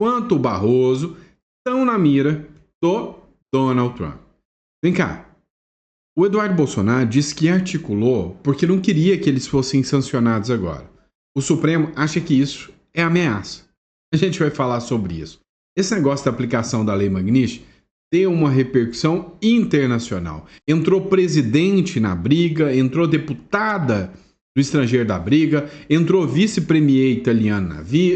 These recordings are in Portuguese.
quanto o Barroso estão na mira do Donald Trump. Vem cá. O Eduardo Bolsonaro disse que articulou porque não queria que eles fossem sancionados agora. O Supremo acha que isso é ameaça. A gente vai falar sobre isso. Esse negócio da aplicação da Lei Magnitsky deu uma repercussão internacional. Entrou presidente na briga, entrou deputada do estrangeiro da briga, entrou vice-premier italiano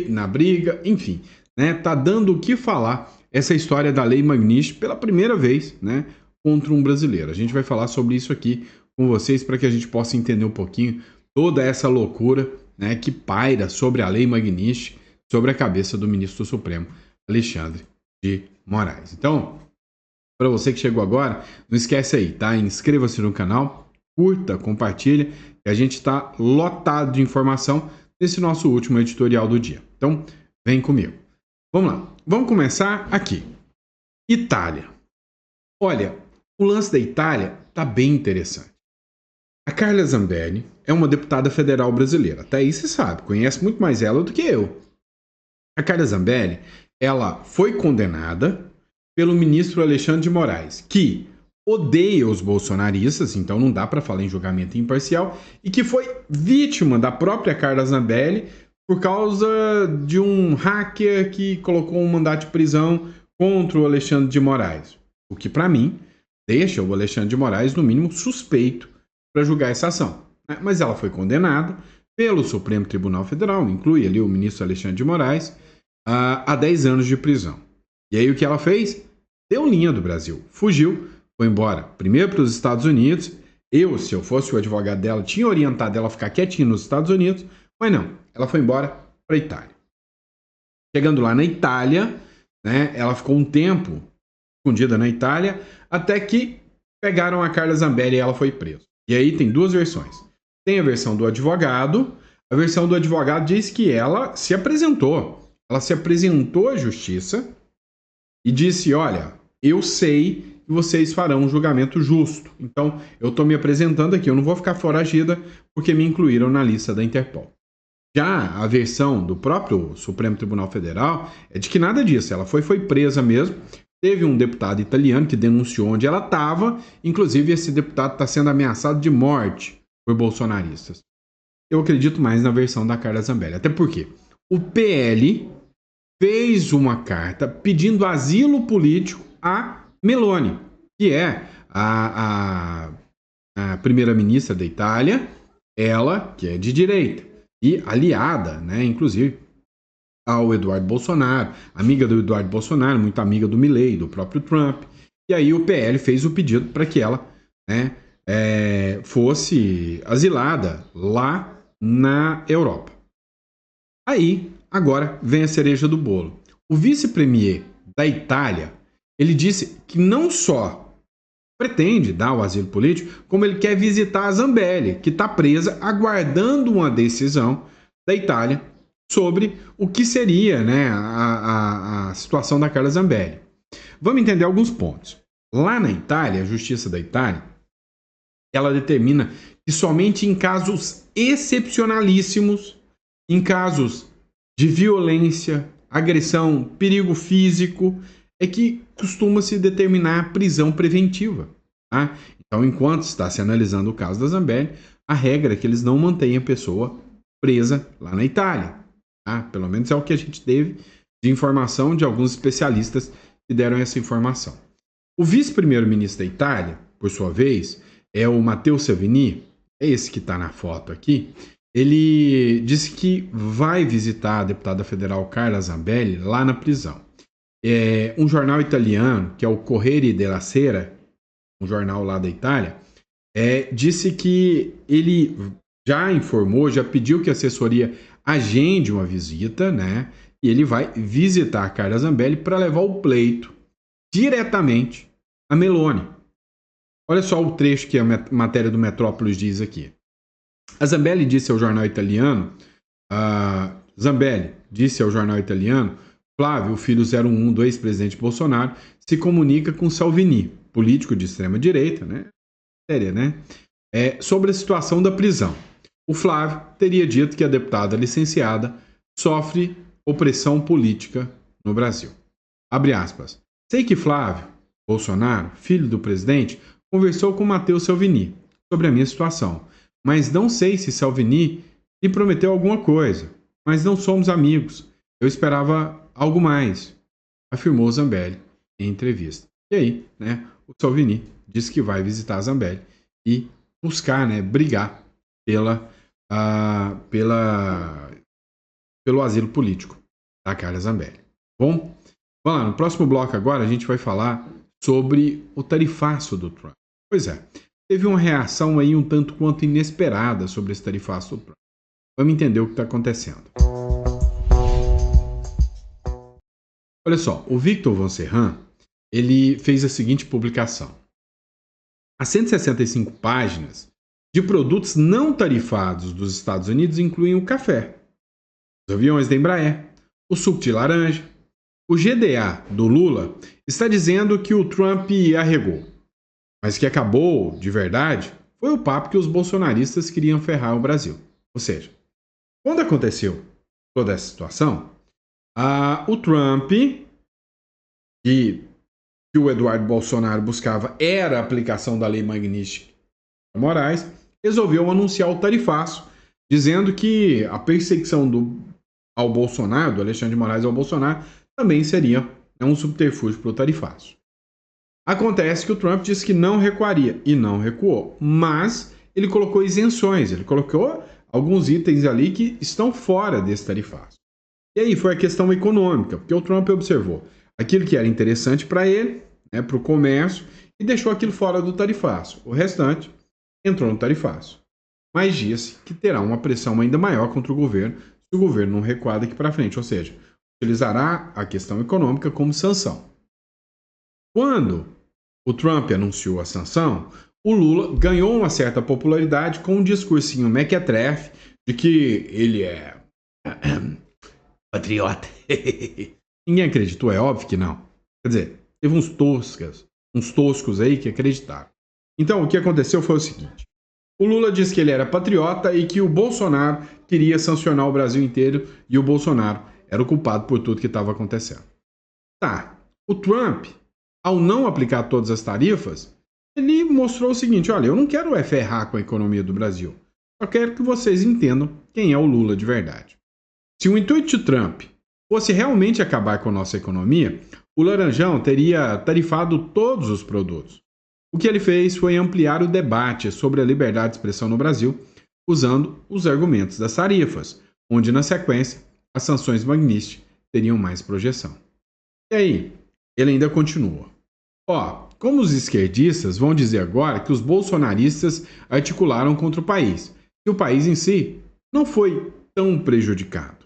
na briga, enfim, né? Tá dando o que falar essa história da Lei Magnitsky pela primeira vez, né? Contra um brasileiro. A gente vai falar sobre isso aqui com vocês para que a gente possa entender um pouquinho toda essa loucura, né, que paira sobre a Lei Magnitsky, sobre a cabeça do ministro do Supremo, Alexandre de Moraes. Então, para você que chegou agora, não esquece aí, tá? Inscreva-se no canal, curta, compartilha, que a gente está lotado de informação nesse nosso último editorial do dia. Então, vem comigo. Vamos lá. Vamos começar aqui. Itália. Olha, o lance da Itália está bem interessante. A Carla Zambelli é uma deputada federal brasileira. Até aí você sabe, conhece muito mais ela do que eu. A Carla Zambelli, ela foi condenada pelo ministro Alexandre de Moraes, que odeia os bolsonaristas, então não dá para falar em julgamento imparcial, e que foi vítima da própria Carla Zambelli por causa de um hacker que colocou um mandato de prisão contra o Alexandre de Moraes. O que, para mim, deixa o Alexandre de Moraes, no mínimo, suspeito para julgar essa ação. Mas ela foi condenada pelo Supremo Tribunal Federal, inclui ali o ministro Alexandre de Moraes, a 10 anos de prisão. E aí o que ela fez? Deu linha do Brasil, fugiu, foi embora. Primeiro para os Estados Unidos. Eu, se eu fosse o advogado dela, tinha orientado ela a ficar quietinha nos Estados Unidos, mas não, ela foi embora para a Itália. Chegando lá na Itália, né, ela ficou um tempo escondida na Itália, até que pegaram a Carla Zambelli e ela foi presa. E aí tem duas versões. Tem a versão do advogado. A versão do advogado diz que ela se apresentou. Ela se apresentou à justiça e disse, olha, eu sei que vocês farão um julgamento justo. Então, eu estou me apresentando aqui, eu não vou ficar foragida porque me incluíram na lista da Interpol. Já a versão do próprio Supremo Tribunal Federal é de que nada disso. Ela foi presa mesmo. Teve um deputado italiano que denunciou onde ela estava. Inclusive, esse deputado está sendo ameaçado de morte por bolsonaristas. Eu acredito mais na versão da Carla Zambelli. Até porque o PL fez uma carta pedindo asilo político a Meloni, que é a primeira-ministra da Itália, ela que é de direita e aliada, né, inclusive, ao Eduardo Bolsonaro, amiga do Eduardo Bolsonaro, muito amiga do Milei, do próprio Trump. E aí o PL fez o pedido para que ela, né, fosse asilada lá na Europa. Aí, agora, vem a cereja do bolo. O vice-premier da Itália, ele disse que não só pretende dar o asilo político, como ele quer visitar a Zambelli, que está presa, aguardando uma decisão da Itália sobre o que seria, né, a situação da Carla Zambelli. Vamos entender alguns pontos. Lá na Itália, a Justiça da Itália, ela determina que somente em casos excepcionalíssimos, em casos de violência, agressão, perigo físico, é que costuma-se determinar prisão preventiva. Tá? Então, enquanto está se analisando o caso da Zambelli, a regra é que eles não mantenham a pessoa presa lá na Itália. Tá? Pelo menos é o que a gente teve de informação de alguns especialistas que deram essa informação. O vice-primeiro-ministro da Itália, por sua vez, é o Matteo Salvini, é esse que está na foto aqui. Ele disse que vai visitar a deputada federal Carla Zambelli lá na prisão. Um jornal italiano, que é o Corriere della Sera, um jornal lá da Itália, disse que ele já informou, já pediu que a assessoria agende uma visita, né? E ele vai visitar a Carla Zambelli para levar o pleito diretamente a Meloni. Olha só o trecho que a matéria do Metrópolis diz aqui. A Zambelli disse ao jornal italiano, Flávio, o filho 01 do ex-presidente Bolsonaro, se comunica com Salvini, político de extrema-direita, né? Sobre a situação da prisão. O Flávio teria dito que a deputada licenciada sofre opressão política no Brasil. Abre aspas. Sei que Flávio Bolsonaro, filho do presidente, conversou com Matteo Salvini sobre a minha situação, mas não sei se Salvini lhe prometeu alguma coisa, mas não somos amigos. Eu esperava algo mais, afirmou Zambelli em entrevista. E aí, né, o Salvini disse que vai visitar Zambelli e buscar, né, brigar pelo asilo político da Carla Zambelli. Bom, vamos lá, no próximo bloco agora a gente vai falar sobre o tarifaço do Trump. Pois é, teve uma reação aí um tanto quanto inesperada sobre esse tarifaço do Trump. Vamos entender o que está acontecendo. Olha só, o Victor Von Serran, ele fez a seguinte publicação. As 165 páginas de produtos não tarifados dos Estados Unidos incluem o café, os aviões da Embraer, o suco de laranja. O GDA do Lula está dizendo que o Trump arregou, mas que acabou, de verdade, foi o papo que os bolsonaristas queriam ferrar o Brasil. Ou seja, quando aconteceu toda essa situação, o Trump, que o Eduardo Bolsonaro buscava era a aplicação da Lei Magnitsky Moraes, resolveu anunciar o tarifaço, dizendo que a perseguição ao Bolsonaro, do Alexandre de Moraes ao Bolsonaro, também seria um subterfúgio para o tarifaço. Acontece que o Trump disse que não recuaria, e não recuou, mas ele colocou isenções, ele colocou alguns itens ali que estão fora desse tarifaço. E aí foi a questão econômica, porque o Trump observou aquilo que era interessante para ele, né, para o comércio, e deixou aquilo fora do tarifaço. O restante entrou no tarifaço. Mas disse que terá uma pressão ainda maior contra o governo se o governo não recuar daqui para frente, ou seja, utilizará a questão econômica como sanção. Quando o Trump anunciou a sanção, o Lula ganhou uma certa popularidade com um discursinho mequetrefe de que ele é patriota. Ninguém acreditou, é óbvio que não. Quer dizer, teve uns toscos aí que acreditaram. Então, o que aconteceu foi o seguinte. O Lula disse que ele era patriota e que o Bolsonaro queria sancionar o Brasil inteiro e o Bolsonaro era o culpado por tudo que estava acontecendo. Tá, o Trump, ao não aplicar todas as tarifas, ele mostrou o seguinte, olha, eu não quero ferrar com a economia do Brasil, só quero que vocês entendam quem é o Lula de verdade. Se o intuito de Trump fosse realmente acabar com a nossa economia, o Laranjão teria tarifado todos os produtos. O que ele fez foi ampliar o debate sobre a liberdade de expressão no Brasil, usando os argumentos das tarifas, onde, na sequência, as sanções Magnitsky teriam mais projeção. E aí, ele ainda continua. Como os esquerdistas vão dizer agora que os bolsonaristas articularam contra o país, e o país em si não foi tão prejudicado.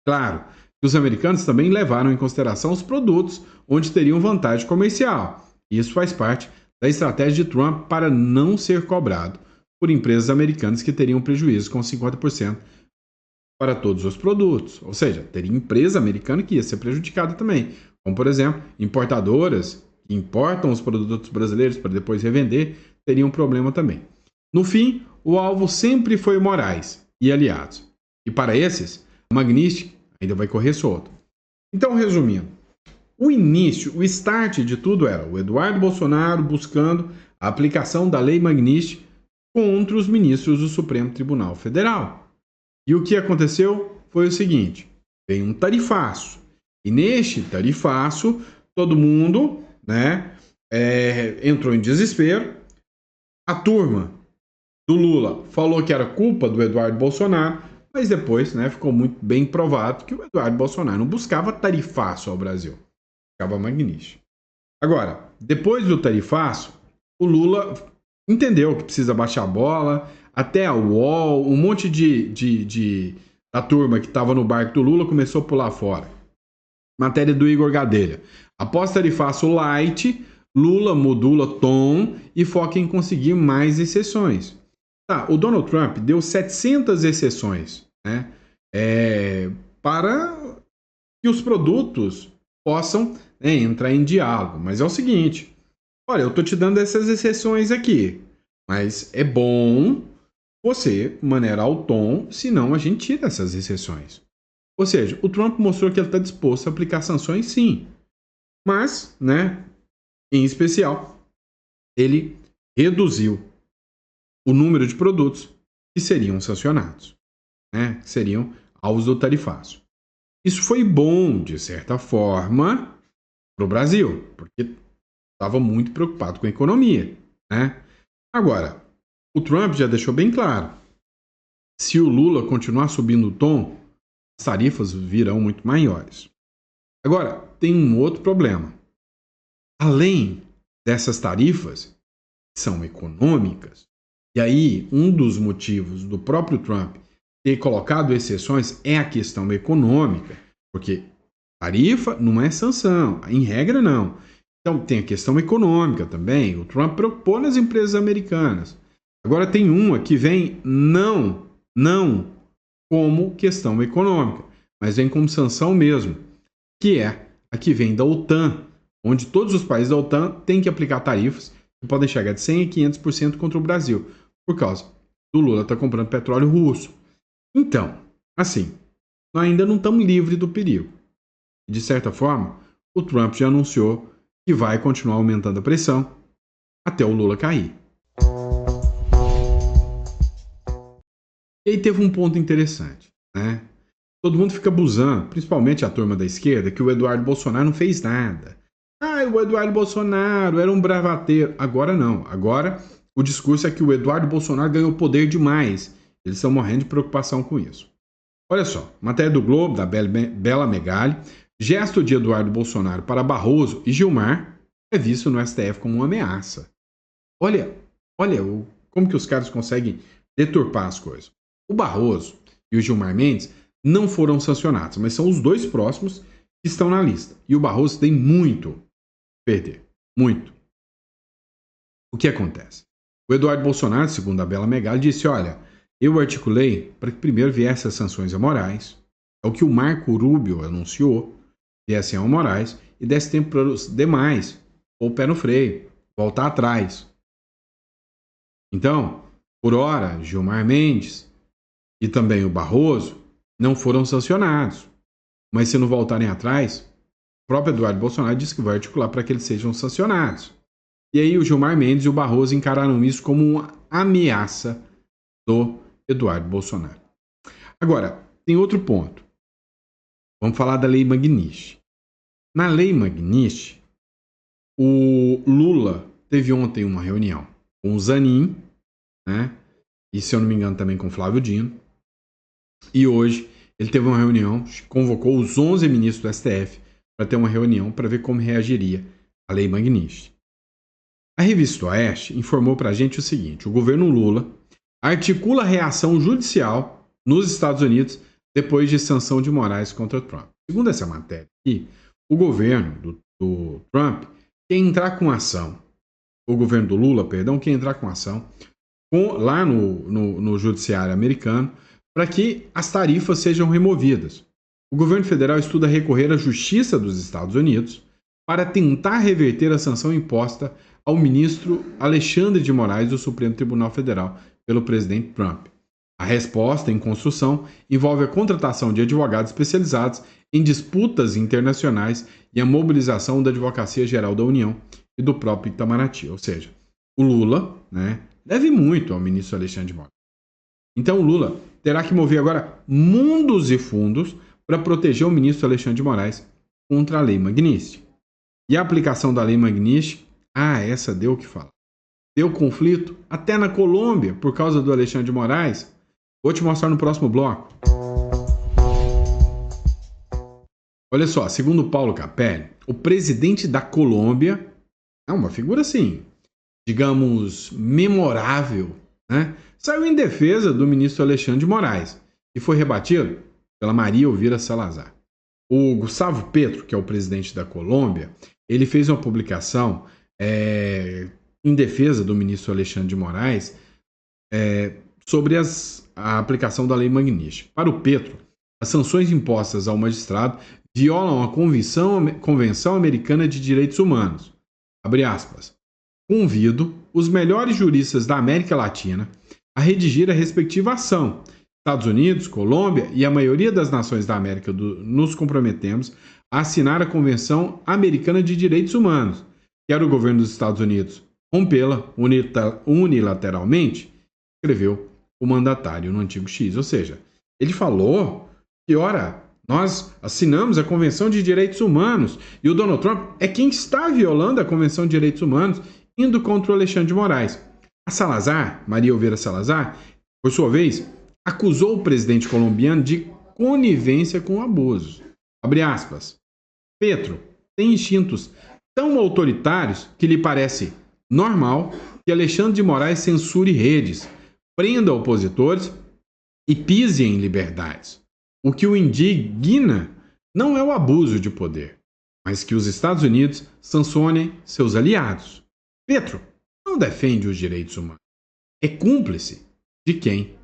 Claro que os americanos também levaram em consideração os produtos onde teriam vantagem comercial. Isso faz parte da estratégia de Trump para não ser cobrado por empresas americanas que teriam prejuízo com 50% para todos os produtos. Ou seja, teria empresa americana que ia ser prejudicada também. Como, por exemplo, importadoras que importam os produtos brasileiros para depois revender, teriam um problema também. No fim, o alvo sempre foi Moraes e aliados. E para esses, a Magnitsky ainda vai correr solto. Então, resumindo, o início, o start de tudo era o Eduardo Bolsonaro buscando a aplicação da Lei Magnitsky contra os ministros do Supremo Tribunal Federal. E o que aconteceu foi o seguinte, veio um tarifaço. E neste tarifaço, todo mundo, entrou em desespero. A turma do Lula falou que era culpa do Eduardo Bolsonaro, mas depois, ficou muito bem provado que o Eduardo Bolsonaro não buscava tarifaço ao Brasil, buscava Magnitsky. Agora, depois do tarifaço, o Lula entendeu que precisa baixar a bola, até a UOL, um monte da turma que estava no barco do Lula começou a pular fora. Matéria do Igor Gadelha. Após tarifaço light, Lula modula tom e foca em conseguir mais exceções. O Donald Trump deu 700 exceções, para que os produtos possam entrar em diálogo. Mas é o seguinte, olha, eu estou te dando essas exceções aqui, mas é bom você maneirar o tom, senão a gente tira essas exceções. Ou seja, o Trump mostrou que ele está disposto a aplicar sanções, sim. Mas, né, em especial, ele reduziu o número de produtos que seriam sancionados, né, que seriam alvos do tarifaço. Isso foi bom, de certa forma, para o Brasil, porque estava muito preocupado com a economia, né? Agora, o Trump já deixou bem claro, se o Lula continuar subindo o tom, as tarifas virão muito maiores. Agora, tem um outro problema. Além dessas tarifas, que são econômicas, e aí um dos motivos do próprio Trump ter colocado exceções é a questão econômica, porque tarifa não é sanção, em regra não. Então tem a questão econômica também, o Trump preocupou nas empresas americanas. Agora tem uma que vem não como questão econômica, mas vem como sanção mesmo, que é a que vem da OTAN, onde todos os países da OTAN têm que aplicar tarifas que podem chegar de 100% a 500% contra o Brasil, por causa do Lula estar comprando petróleo russo. Então, assim, nós ainda não estamos livres do perigo. De certa forma, o Trump já anunciou que vai continuar aumentando a pressão até o Lula cair. E aí teve um ponto interessante, né? Todo mundo fica abusando, principalmente a turma da esquerda, que o Eduardo Bolsonaro não fez nada. Ah, o Eduardo Bolsonaro era um bravateiro. Agora não. Agora o discurso é que o Eduardo Bolsonaro ganhou poder demais. Eles estão morrendo de preocupação com isso. Olha só, matéria do Globo, da Bela Megali, gesto de Eduardo Bolsonaro para Barroso e Gilmar é visto no STF como uma ameaça. Olha como que os caras conseguem deturpar as coisas. O Barroso e o Gilmar Mendes não foram sancionados, mas são os dois próximos que estão na lista. E o Barroso tem muito a perder. Muito. O que acontece? O Eduardo Bolsonaro, segundo a Bela Megali, disse, olha, eu articulei para que primeiro viessem as sanções amorais, é o que o Marco Rubio anunciou, viessem amorais, e desse tempo para os demais, ou o pé no freio, voltar atrás. Então, por hora, Gilmar Mendes e também o Barroso não foram sancionados. Mas se não voltarem atrás, o próprio Eduardo Bolsonaro disse que vai articular para que eles sejam sancionados. E aí o Gilmar Mendes e o Barroso encararam isso como uma ameaça do Eduardo Bolsonaro. Agora, tem outro ponto. Vamos falar da Lei Magnitsky. Na Lei Magnitsky, o Lula teve ontem uma reunião com o Zanin, né? E se eu não me engano também com o Flávio Dino. E hoje ele teve uma reunião, convocou os 11 ministros do STF para ter uma reunião para ver como reagiria a Lei Magnitsky. A revista Oeste informou para a gente o seguinte, o governo Lula articula reação judicial nos Estados Unidos depois de sanção de Moraes contra Trump. Segundo essa matéria aqui, o governo do Trump quer entrar com ação, o governo do Lula, perdão, quer entrar com ação lá no judiciário americano para que as tarifas sejam removidas. O governo federal estuda recorrer à Justiça dos Estados Unidos para tentar reverter a sanção imposta ao ministro Alexandre de Moraes do Supremo Tribunal Federal pelo presidente Trump. A resposta em construção envolve a contratação de advogados especializados em disputas internacionais e a mobilização da Advocacia Geral da União e do próprio Itamaraty. Ou seja, o Lula, né, deve muito ao ministro Alexandre de Moraes. Então o Lula terá que mover agora mundos e fundos para proteger o ministro Alexandre de Moraes contra a Lei Magnitsky. E a aplicação da Lei Magnitsky, essa deu o que falar. Deu conflito até na Colômbia por causa do Alexandre de Moraes. Vou te mostrar no próximo bloco. Olha só, segundo Paulo Capelli, o presidente da Colômbia é uma figura assim, digamos, memorável, né? Saiu em defesa do ministro Alexandre de Moraes e foi rebatido pela Maria Elvira Salazar. O Gustavo Petro, que é o presidente da Colômbia, ele fez uma publicação em defesa do ministro Alexandre de Moraes sobre a aplicação da Lei Magnitsky. Para o Petro, as sanções impostas ao magistrado violam a Convenção Americana de Direitos Humanos. Abre aspas. Convido os melhores juristas da América Latina a redigir a respectiva ação, Estados Unidos, Colômbia e a maioria das nações da América nos comprometemos a assinar a Convenção Americana de Direitos Humanos. Quer o governo dos Estados Unidos rompê-la unilateralmente, escreveu o mandatário no Artigo X. Ou seja, ele falou que, ora, nós assinamos a Convenção de Direitos Humanos e o Donald Trump é quem está violando a Convenção de Direitos Humanos, indo contra o Alexandre de Moraes. A Salazar, Maria Elvira Salazar, por sua vez, acusou o presidente colombiano de conivência com abusos. Abre aspas. Petro tem instintos tão autoritários que lhe parece normal que Alexandre de Moraes censure redes, prenda opositores e pise em liberdades. O que o indigna não é o abuso de poder, mas que os Estados Unidos sancionem seus aliados. Petro não defende os direitos humanos. É cúmplice de quem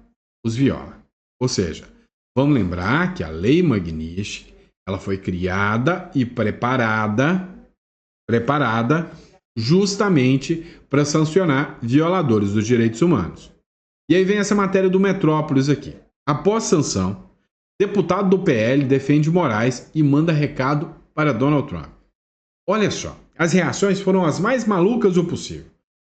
os viola. Ou seja, vamos lembrar que a Lei Magnitsky ela foi criada e preparada justamente para sancionar violadores dos direitos humanos. E aí vem essa matéria do Metrópolis aqui. Após sanção, deputado do PL defende Moraes e manda recado para Donald Trump. Olha só, as reações foram as mais malucas do possível.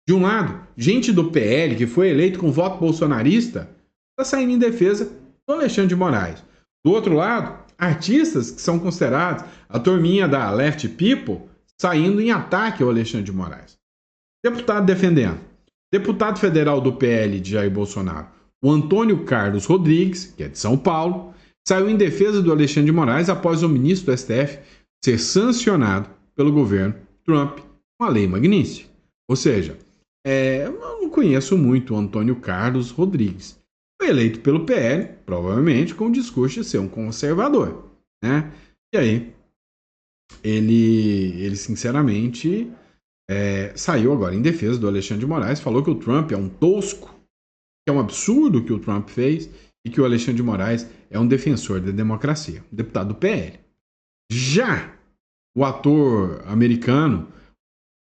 De um lado, gente do PL que foi eleito com voto bolsonarista está saindo em defesa do Alexandre de Moraes. Do outro lado, artistas que são considerados a turminha da Left People saindo em ataque ao Alexandre de Moraes. Deputado defendendo. Deputado federal do PL de Jair Bolsonaro, o Antônio Carlos Rodrigues, que é de São Paulo, saiu em defesa do Alexandre de Moraes após o ministro do STF ser sancionado pelo governo Trump com a Lei Magnitsky. Ou seja, eu não conheço muito o Antônio Carlos Rodrigues. Foi eleito pelo PL, provavelmente com o discurso de ser um conservador, né? E aí, ele sinceramente saiu agora em defesa do Alexandre de Moraes, falou que o Trump é um tosco, que é um absurdo que o Trump fez e que o Alexandre de Moraes é um defensor da democracia, um deputado do PL. Já o ator americano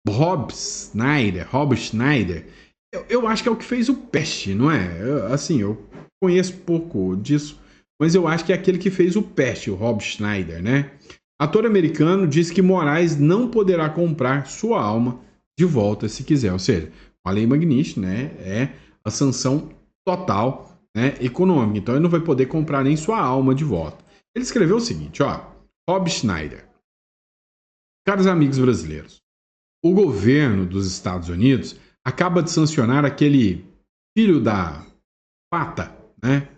Rob Schneider, eu acho que é o que fez o Peste, não é? Eu conheço pouco disso, mas eu acho que é aquele que fez o Peste, o Rob Schneider, né? Ator americano diz que Moraes não poderá comprar sua alma de volta se quiser. Ou seja, a Lei Magnitsky, né, é a sanção total, né, econômica. Então ele não vai poder comprar nem sua alma de volta. Ele escreveu o seguinte, ó, Rob Schneider. Caros amigos brasileiros, o governo dos Estados Unidos acaba de sancionar aquele filho da pata, né,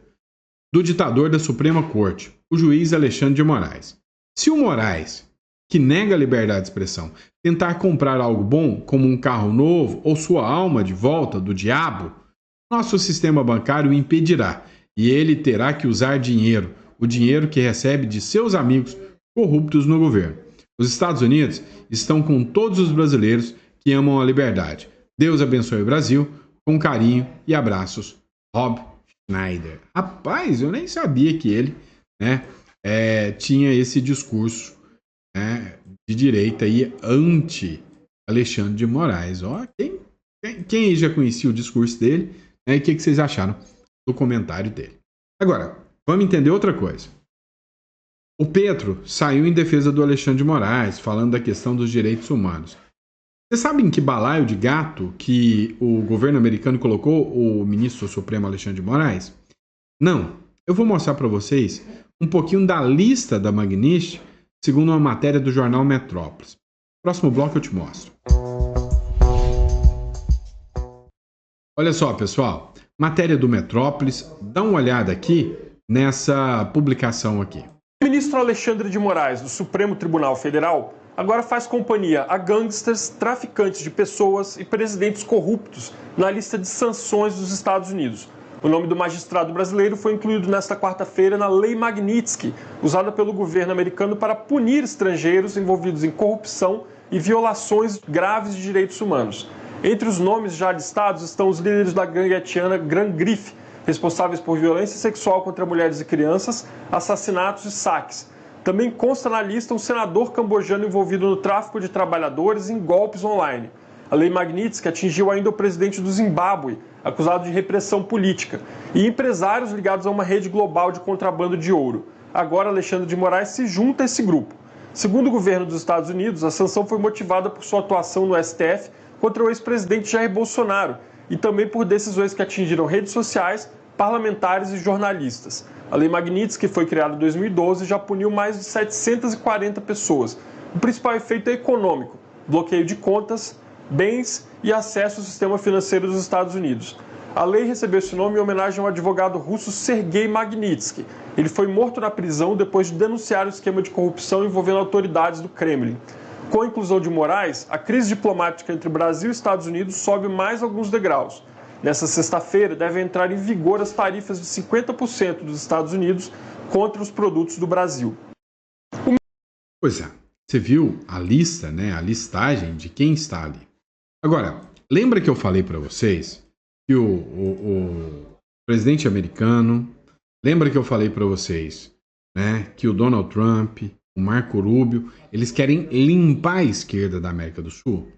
do ditador da Suprema Corte, o juiz Alexandre de Moraes. Se o Moraes, que nega a liberdade de expressão, tentar comprar algo bom, como um carro novo ou sua alma de volta do diabo, nosso sistema bancário o impedirá e ele terá que usar dinheiro, o dinheiro que recebe de seus amigos corruptos no governo. Os Estados Unidos estão com todos os brasileiros que amam a liberdade. Deus abençoe o Brasil, com carinho e abraços, Rob Schneider. Rapaz, eu nem sabia que ele, né, tinha esse discurso, né, de direita e anti-Alexandre de Moraes. Ó, quem aí já conhecia o discurso dele, né, e o que vocês acharam do comentário dele? Agora, vamos entender outra coisa. O Petro saiu em defesa do Alexandre de Moraes, falando da questão dos direitos humanos. Vocês sabem em que balaio de gato que o governo americano colocou o ministro supremo Alexandre de Moraes? Não. Eu vou mostrar para vocês um pouquinho da lista da Magnitsky, segundo uma matéria do jornal Metrópolis. Próximo bloco eu te mostro. Olha só, pessoal. Matéria do Metrópolis. Dá uma olhada aqui nessa publicação aqui. O ministro Alexandre de Moraes, do Supremo Tribunal Federal, agora faz companhia a gangsters, traficantes de pessoas e presidentes corruptos na lista de sanções dos Estados Unidos. O nome do magistrado brasileiro foi incluído nesta quarta-feira na Lei Magnitsky, usada pelo governo americano para punir estrangeiros envolvidos em corrupção e violações graves de direitos humanos. Entre os nomes já listados estão os líderes da gangue haitiana Grand Griffe, responsáveis por violência sexual contra mulheres e crianças, assassinatos e saques. Também consta na lista um senador cambojano envolvido no tráfico de trabalhadores e em golpes online. A Lei Magnitsky atingiu ainda o presidente do Zimbábue, acusado de repressão política, e empresários ligados a uma rede global de contrabando de ouro. Agora, Alexandre de Moraes se junta a esse grupo. Segundo o governo dos Estados Unidos, a sanção foi motivada por sua atuação no STF contra o ex-presidente Jair Bolsonaro e também por decisões que atingiram redes sociais, parlamentares e jornalistas. A Lei Magnitsky, que foi criada em 2012, já puniu mais de 740 pessoas. O principal efeito é econômico: bloqueio de contas, bens e acesso ao sistema financeiro dos Estados Unidos. A lei recebeu esse nome em homenagem ao advogado russo Sergei Magnitsky. Ele foi morto na prisão depois de denunciar o esquema de corrupção envolvendo autoridades do Kremlin. Com a inclusão de Moraes, a crise diplomática entre Brasil e Estados Unidos sobe mais alguns degraus. Nessa sexta-feira, devem entrar em vigor as tarifas de 50% dos Estados Unidos contra os produtos do Brasil. Pois é, você viu a lista, né? A listagem de quem está ali. Agora, lembra que eu falei para vocês que o presidente americano, lembra que eu falei para vocês, né, que o Donald Trump, o Marco Rubio, eles querem limpar a esquerda da América do Sul?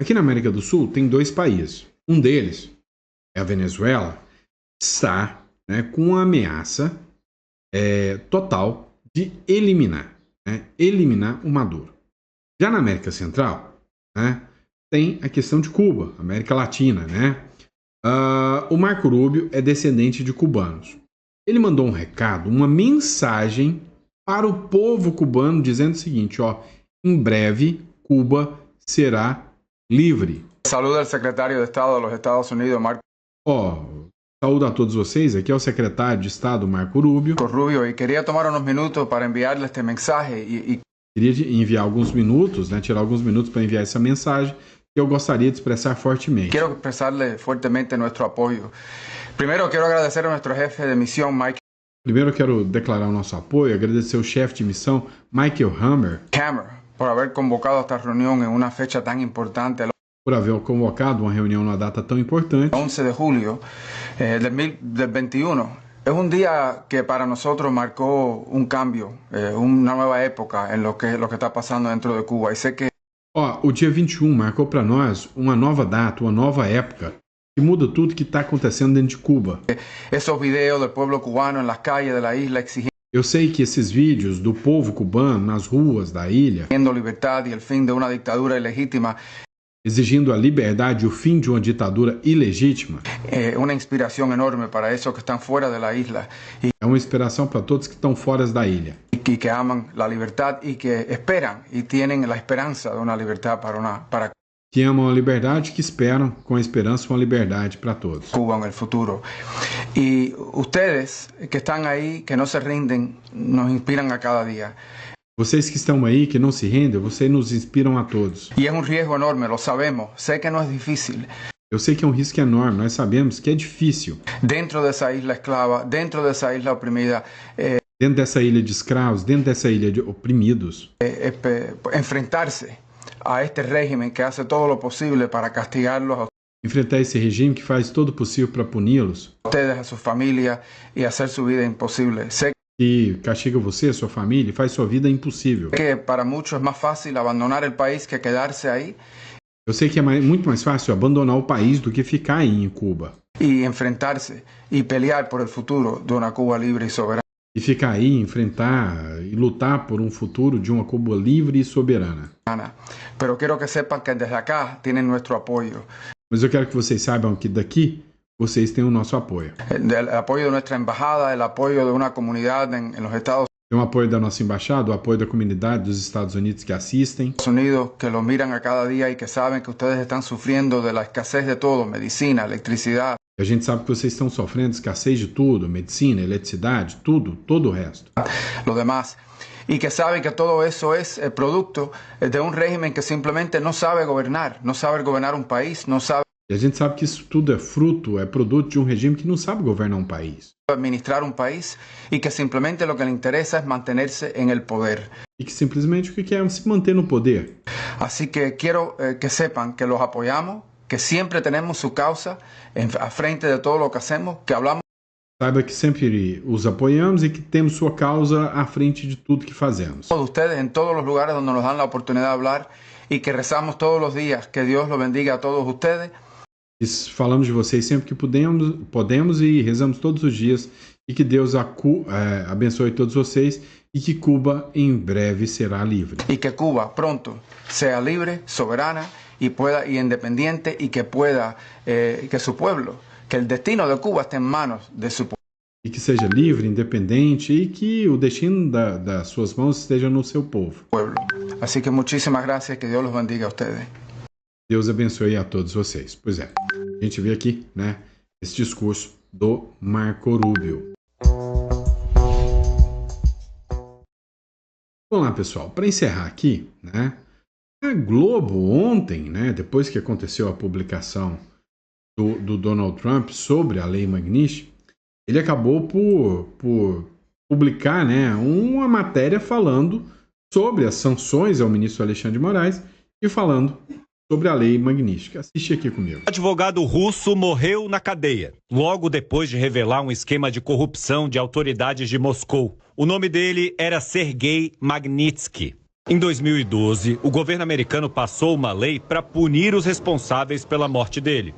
Aqui na América do Sul tem dois países. Um deles é a Venezuela, está, né, com uma ameaça total de eliminar o Maduro. Já na América Central, né, tem a questão de Cuba, América Latina, né? O Marco Rubio é descendente de cubanos. Ele mandou um recado, uma mensagem para o povo cubano dizendo o seguinte, ó, em breve Cuba será livre. Saluda ao secretário de Estado dos Estados Unidos, Marco Saúdo a todos vocês, aqui é o secretário de Estado Marco Rubio. E queria tomar uns minutos para enviar-lhe este mensagem Queria enviar alguns minutos, né, tirar alguns minutos para enviar essa mensagem que eu gostaria de expressar fortemente. Quero expressar-lhe fortemente nosso apoio. Primeiro, quero agradecer a nosso jefe de missão, Mike. Primeiro, eu quero declarar o nosso apoio, agradecer ao chefe de missão, Michael Hammer, por haber convocado esta reunião em uma fecha tão importante. Por haver convocado uma reunião numa data tão importante. 11 de julho de 2021. É um dia que para nós marcou um cambio, uma nova época em lo que está passando dentro de Cuba. E sei que o dia 21 marcou para nós uma nova data, uma nova época, que muda tudo que está acontecendo dentro de Cuba. Esses vídeos do povo cubano nas calles da ilha exigindo. Eu sei que esses vídeos do povo cubano nas ruas da ilha, liberdade e o fim de uma ditadura ilegítima, exigindo a liberdade e o fim de uma ditadura ilegítima. É uma inspiração enorme para esses que estão fora da ilha. É uma inspiração para todos que estão fora da ilha. Que amam a liberdade e que esperam e têm a esperança de uma liberdade para que amam a liberdade, que esperam com a esperança uma liberdade para todos. Cuba no futuro. E vocês que estão aí, que não se rendem, nos inspiram a cada dia. Vocês que estão aí, que não se rendem, vocês nos inspiram a todos. E é um risco enorme, lo sabemos. Sei que não é difícil. Eu sei que é um risco enorme, nós sabemos que é difícil. Dentro dessa ilha escrava, dentro dessa ilha oprimida, dentro dessa ilha de escravos, dentro dessa ilha de oprimidos, enfrentar-se a este régimen que hace todo lo posible para castigarlos. Enfrentar esse regime que faz todo o possível para puni-los. Ustedes, a sua família e hacer su vida impossível. Sé que castiga você, a sua família e faz sua vida impossível. Que para muitos é mais fácil abandonar o país que quedar-se aí. Eu sei que é muito mais fácil abandonar o país do que ficar aí em Cuba. E enfrentar-se e pelear por el futuro de uma Cuba livre e soberana. E ficar aí, enfrentar e lutar por um futuro de uma Cuba livre e soberana. Pero quero que sepan que desde acá tienen nuestro apoio. Mas eu quero que vocês saibam que daqui vocês têm o nosso apoio. O apoio de nossa embajada, o apoio de uma comunidade em los Estados Tem o apoio da nossa embaixada, o apoio da comunidade dos Estados Unidos que assistem. Unidos, que los miran a cada dia e que sabem que vocês estão sofrendo de la escassez de todo, medicina, eletricidade. A gente sabe que vocês estão sofrendo escassez de tudo, medicina, eletricidade, tudo, todo o resto. Lo demás. Y que saben que todo eso es el producto de un régimen que simplemente no sabe gobernar un país, no sabe E a gente sabe que isso tudo é fruto, é produto de um regime que não sabe governar um país. administrar un país y que simplemente lo que le interesa es mantenerse en el poder. E que simplesmente o que quer é se manter no poder. Así que quiero que sepan que los apoyamos, que siempre tenemos su causa a frente de todo lo que hacemos, que hablamos. Saiba que sempre os apoiamos e que temos sua causa à frente de tudo que fazemos. Todos ustedes en todos los lugares donde nos dan la oportunidad de hablar y que rezamos todos los días. Que Dios los bendiga a todos ustedes. Falamos de vocês sempre que podemos e rezamos todos os dias e que Deus abençoe todos vocês e que Cuba em breve será livre. Y que Cuba pronto sea libre, soberana y independiente y que pueda, que su pueblo, que el destino de Cuba esté en manos de su pueblo. E que seja livre, independente e que o destino das suas mãos esteja no seu povo. Así que muchísimas gracias, que Dios los bendiga a ustedes. Deus abençoe a todos vocês. Pois é, a gente vê aqui, né, esse discurso do Marco Rubio. Vamos lá, pessoal. Para encerrar aqui, né, a Globo ontem, né, depois que aconteceu a publicação do Donald Trump sobre a Lei Magnitsky, ele acabou por publicar, né, uma matéria falando sobre as sanções ao ministro Alexandre de Moraes e falando sobre a Lei Magnitsky. Assiste aqui comigo. O advogado russo morreu na cadeia, logo depois de revelar um esquema de corrupção de autoridades de Moscou. O nome dele era Sergei Magnitsky. Em 2012, o governo americano passou uma lei para punir os responsáveis pela morte dele.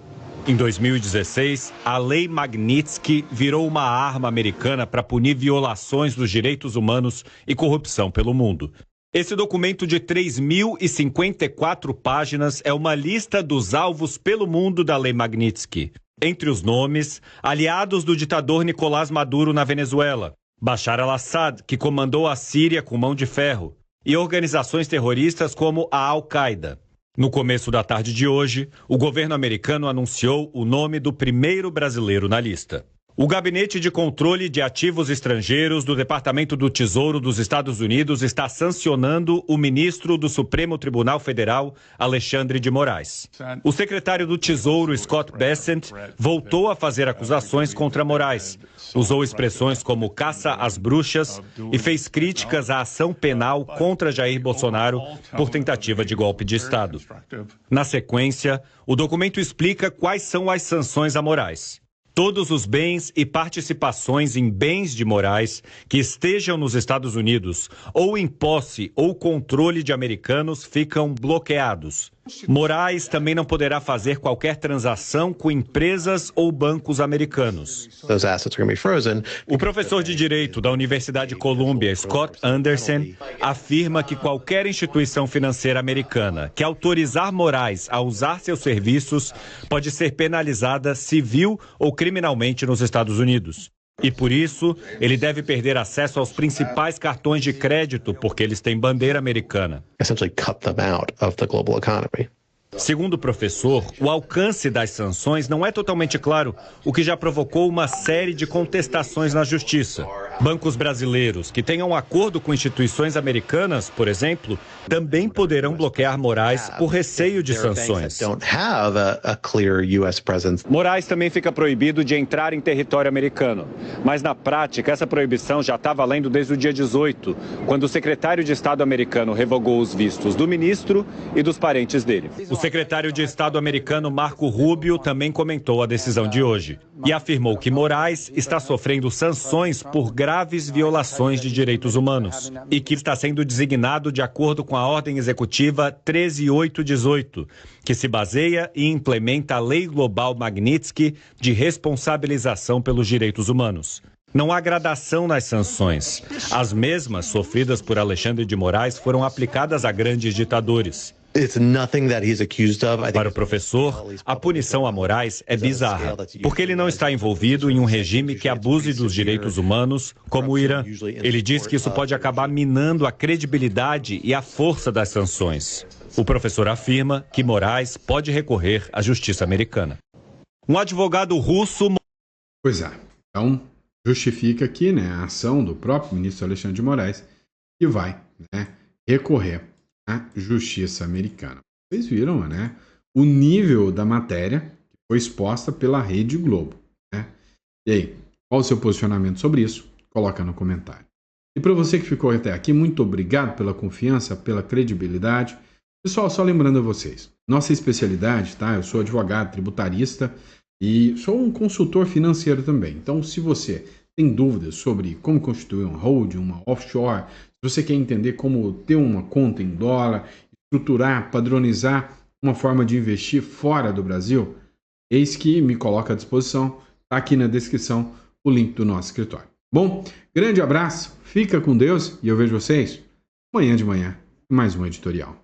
Em 2016, a Lei Magnitsky virou uma arma americana para punir violações dos direitos humanos e corrupção pelo mundo. Esse documento de 3.054 páginas é uma lista dos alvos pelo mundo da Lei Magnitsky. Entre os nomes, aliados do ditador Nicolás Maduro na Venezuela, Bashar al-Assad, que comandou a Síria com mão de ferro, e organizações terroristas como a Al-Qaeda. No começo da tarde de hoje, o governo americano anunciou o nome do primeiro brasileiro na lista. O Gabinete de Controle de Ativos Estrangeiros do Departamento do Tesouro dos Estados Unidos está sancionando o ministro do Supremo Tribunal Federal, Alexandre de Moraes. O secretário do Tesouro, Scott Bessent, voltou a fazer acusações contra Moraes. Usou expressões como caça às bruxas e fez críticas à ação penal contra Jair Bolsonaro por tentativa de golpe de Estado. Na sequência, o documento explica quais são as sanções a Moraes. Todos os bens e participações em bens de Moraes que estejam nos Estados Unidos ou em posse ou controle de americanos ficam bloqueados. Moraes também não poderá fazer qualquer transação com empresas ou bancos americanos. O professor de Direito da Universidade Columbia, Scott Anderson, afirma que qualquer instituição financeira americana que autorizar Moraes a usar seus serviços pode ser penalizada civil ou criminalmente nos Estados Unidos. E por isso, ele deve perder acesso aos principais cartões de crédito porque eles têm bandeira americana. Segundo o professor, o alcance das sanções não é totalmente claro, o que já provocou uma série de contestações na justiça. Bancos brasileiros que tenham um acordo com instituições americanas, por exemplo, também poderão bloquear Moraes por receio de sanções. Moraes também fica proibido de entrar em território americano. Mas na prática, essa proibição já está valendo desde o dia 18, quando o secretário de Estado americano revogou os vistos do ministro e dos parentes dele. O secretário de Estado americano Marco Rubio também comentou a decisão de hoje e afirmou que Moraes está sofrendo sanções por graves violações de direitos humanos e que está sendo designado de acordo com a Ordem Executiva 13818, que se baseia e implementa a Lei Global Magnitsky de responsabilização pelos direitos humanos. Não há gradação nas sanções. As mesmas sofridas por Alexandre de Moraes foram aplicadas a grandes ditadores. Para o professor, a punição a Moraes é bizarra, porque ele não está envolvido em um regime que abuse dos direitos humanos, como o Irã. Ele diz que isso pode acabar minando a credibilidade e a força das sanções. O professor afirma que Moraes pode recorrer à justiça americana. Um advogado russo... Pois é, então justifica aqui, né, a ação do próprio ministro Alexandre de Moraes, que vai, né, recorrer a justiça americana. Vocês viram, né, o nível da matéria que foi exposta pela Rede Globo, né? E aí, qual o seu posicionamento sobre isso? Coloca no comentário. E para você que ficou até aqui, muito obrigado pela confiança, pela credibilidade. Pessoal, só lembrando a vocês, nossa especialidade, tá? Eu sou advogado tributarista E sou um consultor financeiro também. Então, se você tem dúvidas sobre como constituir um holding, uma offshore, se você quer entender como ter uma conta em dólar, estruturar, padronizar uma forma de investir fora do Brasil, eis que me coloca à disposição. Está aqui na descrição o link do nosso escritório. Bom, grande abraço, fica com Deus e eu vejo vocês amanhã de manhã em mais um editorial.